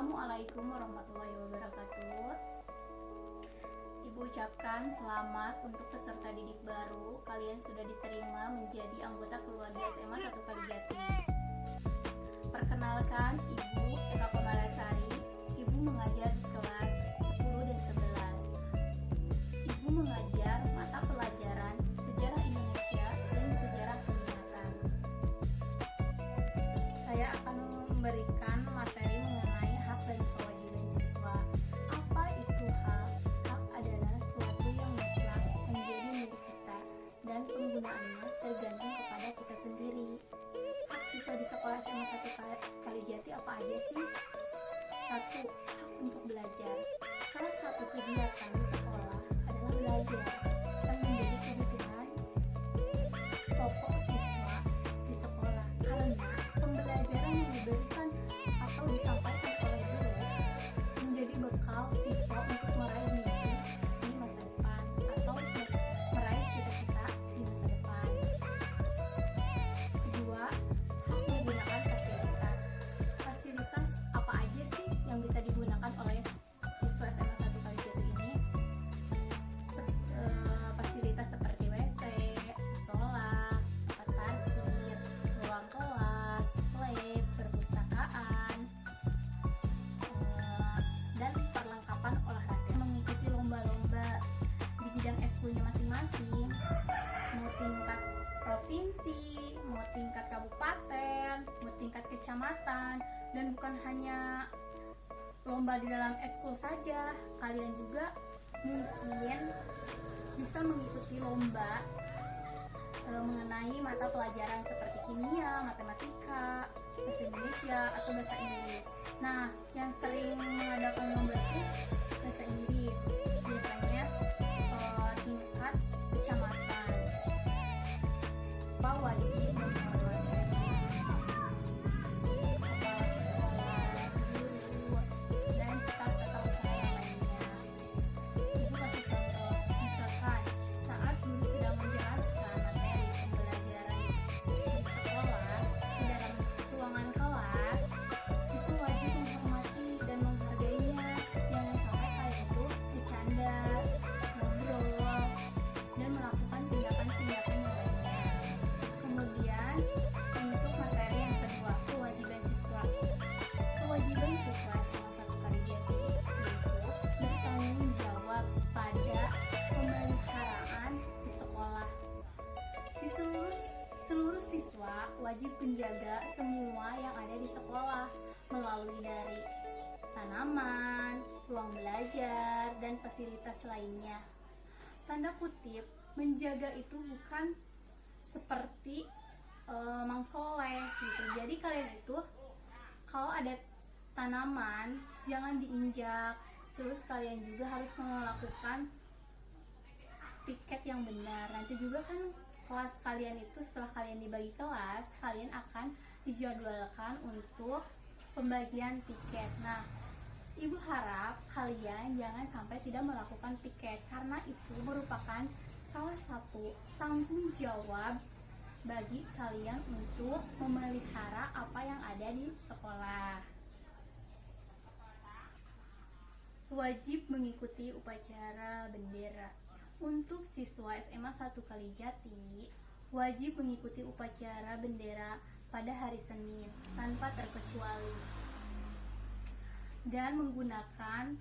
Assalamualaikum warahmatullahi wabarakatuh. Ibu ucapkan selamat untuk peserta didik baru. Kalian sudah diterima menjadi anggota keluarga SMA 1 Kalijati. Perkenalkan, Ibu Eka Komalasari. Ibu mengajar di kelas 10 dan 11. Ibu mengajar mata pelajaran Sejarah Indonesia dan Sejarah Keminatan. Saya akan memberikan materi mengenai hak dan kewajiban siswa. Apa itu hak? Hak adalah sesuatu yang mutlak menjadi milik kita dan penggunaannya tergantung kepada kita sendiri. Hak siswa di sekolah SMA 1 Kalijati apa aja sih? 1. Hak untuk belajar. Salah satu kegiatan di sekolah adalah belajar yang menjadi kebutuhan pokok siswa di sekolah, karena pembelajaran yang diberikan atau disampaikan oleh guru menjadi bekal siswa untuk meraih mimpi di masa depan atau meraih cita-cita di masa depan. Kedua, hak menggunakan fasilitas. Fasilitas apa aja sih yang bisa digunakan oleh siswa SMA 1 Kalijati ini? Fasilitas seperti WC, musola, tempat parkir, ruang kelas, lab, perpustakaan, dan perlengkapan olahraga. Mengikuti lomba-lomba di bidang ekskulnya masing-masing, mau tingkat provinsi, mau tingkat kabupaten, mau tingkat kecamatan, dan bukan hanya lomba di dalam ekskul saja, kalian juga mungkin bisa mengikuti lomba mengenai mata pelajaran seperti kimia, matematika, bahasa Indonesia, atau bahasa Inggris. Nah, yang sering mengadakan lomba itu bahasa Inggris, biasanya tingkat kecamatan. Pak wajib menghormati kepala sekolah, guru, dan staf tata usaha yang lainnya. Ibu kasih contoh, misalkan saat guru sedang menjelaskan materi pembelajaran di sekolah di dalam ruangan kelas, siswa wajib menghormati dan menghargainya. Jangan sampai kalian itu bercanda, ngobrol, dan melakukan tindakan-tindakan yang lainnya. Kemudian untuk materi yang kedua, kewajiban siswa. Kewajiban siswa SMA 1 Kalijati yaitu bertanggung jawab pada pemeliharaan di sekolah. Di seluruh siswa wajib menjaga semua yang ada di sekolah melalui dari tanaman, ruang belajar, dan fasilitas lainnya. Tanda kutip, menjaga itu bukan seperti Mang Soleh gitu. Jadi kalian itu kalau ada tanaman jangan diinjak. Terus kalian juga harus melakukan piket yang benar. Nanti juga kan kelas kalian itu setelah kalian dibagi kelas, kalian akan dijadwalkan untuk pembagian piket. Nah, Ibu harap kalian jangan sampai tidak melakukan piket, karena itu merupakan salah satu tanggung jawab bagi kalian untuk memelihara apa yang ada di sekolah. Wajib mengikuti upacara bendera. Untuk siswa SMA 1 Kalijati, wajib mengikuti upacara bendera pada hari Senin tanpa terkecuali dan menggunakan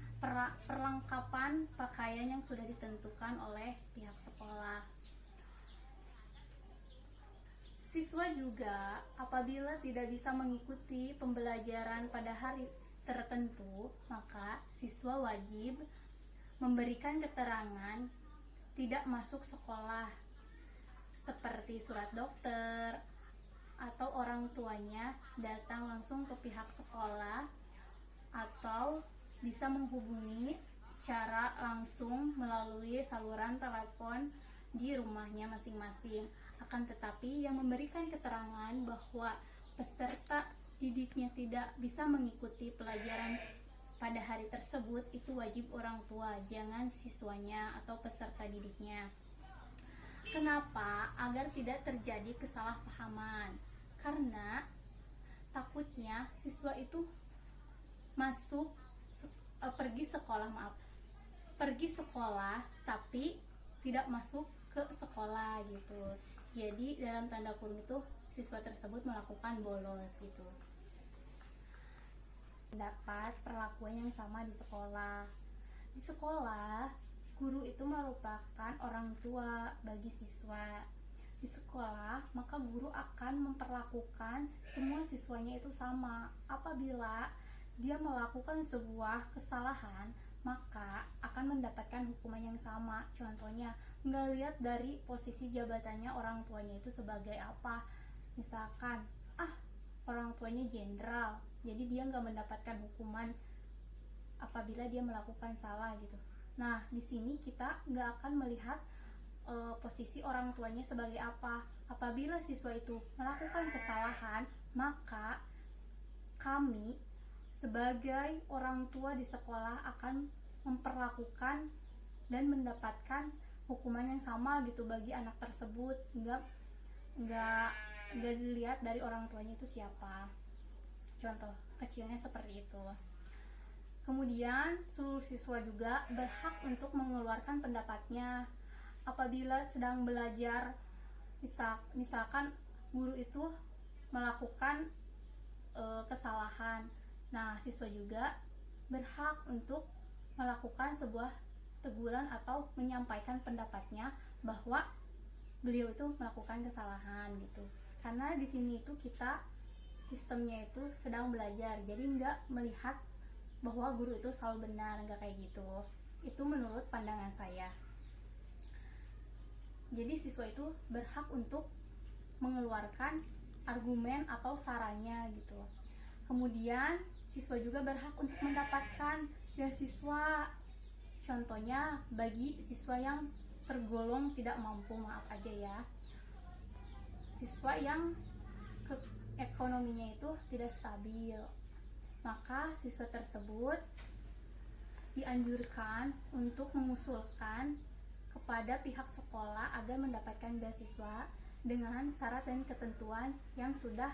perlengkapan pakaian yang sudah ditentukan oleh pihak sekolah. Siswa juga apabila tidak bisa mengikuti pembelajaran pada hari tertentu, maka siswa wajib memberikan keterangan tidak masuk sekolah seperti surat dokter, atau orang tuanya datang langsung ke pihak sekolah, atau bisa menghubungi secara langsung melalui saluran telepon di rumahnya masing-masing. Akan tetapi yang memberikan keterangan bahwa peserta didiknya tidak bisa mengikuti pelajaran pada hari tersebut, itu wajib orang tua, jangan siswanya atau peserta didiknya. Kenapa? Agar tidak terjadi kesalahpahaman. Karena takutnya siswa itu pergi sekolah tapi tidak masuk ke sekolah gitu. Jadi dalam tanda kurung itu siswa tersebut melakukan bolos gitu. Dapat perlakuan yang sama di sekolah. Di sekolah, guru itu merupakan orang tua bagi siswa. Di sekolah, maka guru akan memperlakukan semua siswanya itu sama. Apabila dia melakukan sebuah kesalahan, maka akan mendapatkan hukuman yang sama. Contohnya, nggak lihat dari posisi jabatannya orang tuanya itu sebagai apa. Misalkan, orang tuanya jenderal, jadi dia nggak mendapatkan hukuman apabila dia melakukan salah gitu. Nah, di sini kita nggak akan melihat posisi orang tuanya sebagai apa. Apabila siswa itu melakukan kesalahan, maka kami sebagai orang tua di sekolah akan memperlakukan dan mendapatkan hukuman yang sama gitu bagi anak tersebut. Nggak dilihat dari orang tuanya itu siapa. Contoh kecilnya seperti itu. Kemudian seluruh siswa juga berhak untuk mengeluarkan pendapatnya apabila sedang belajar. Misalkan guru itu melakukan kesalahan. Nah, siswa juga berhak untuk melakukan sebuah teguran atau menyampaikan pendapatnya bahwa beliau itu melakukan kesalahan gitu. Karena di sini itu kita sistemnya itu sedang belajar, jadi nggak melihat bahwa guru itu selalu benar, nggak kayak gitu. Itu menurut pandangan saya. Jadi siswa itu berhak untuk mengeluarkan argumen atau sarannya gitu. Kemudian siswa juga berhak untuk mendapatkan beasiswa. Contohnya bagi siswa yang tergolong tidak mampu, maaf aja ya, siswa yang ekonominya itu tidak stabil, maka siswa tersebut dianjurkan untuk mengusulkan kepada pihak sekolah agar mendapatkan beasiswa dengan syarat dan ketentuan yang sudah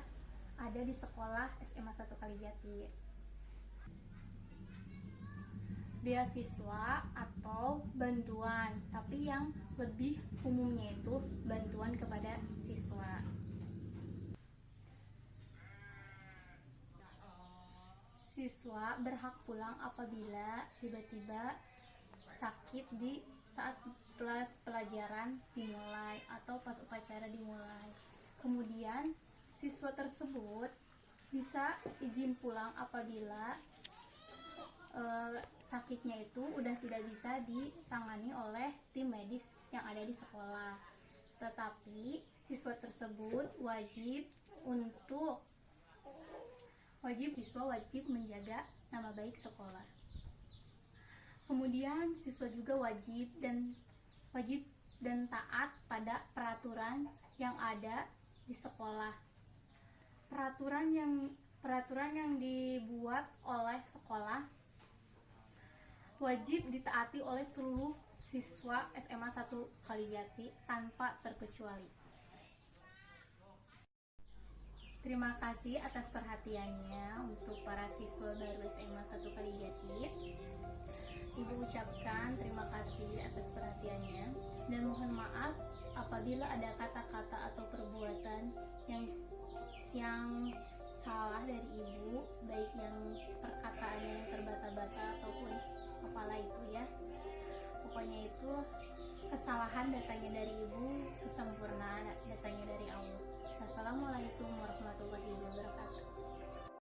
ada di sekolah SMA 1 Kalijati. Beasiswa atau bantuan, tapi yang lebih umumnya itu bantuan kepada siswa. Siswa berhak pulang apabila tiba-tiba sakit di saat pelajaran dimulai atau pas upacara dimulai. Kemudian siswa tersebut bisa izin pulang apabila sakitnya itu udah tidak bisa ditangani oleh tim medis yang ada di sekolah. Tetapi siswa tersebut siswa wajib menjaga nama baik sekolah. Kemudian siswa juga wajib dan taat pada peraturan yang ada di sekolah. Peraturan yang dibuat oleh sekolah wajib ditaati oleh seluruh siswa SMA 1 Kalijati tanpa terkecuali. Terima kasih atas perhatiannya untuk para siswa baru SMA 1 Kalijati. Ibu ucapkan terima kasih atas perhatiannya dan mohon maaf apabila ada kata-kata atau perbuatan yang salah dari ibu, baik yang perkataannya yang terbata-bata ataupun apalah itu ya. Pokoknya itu kesalahan datangnya dari ibu, kesempurnaan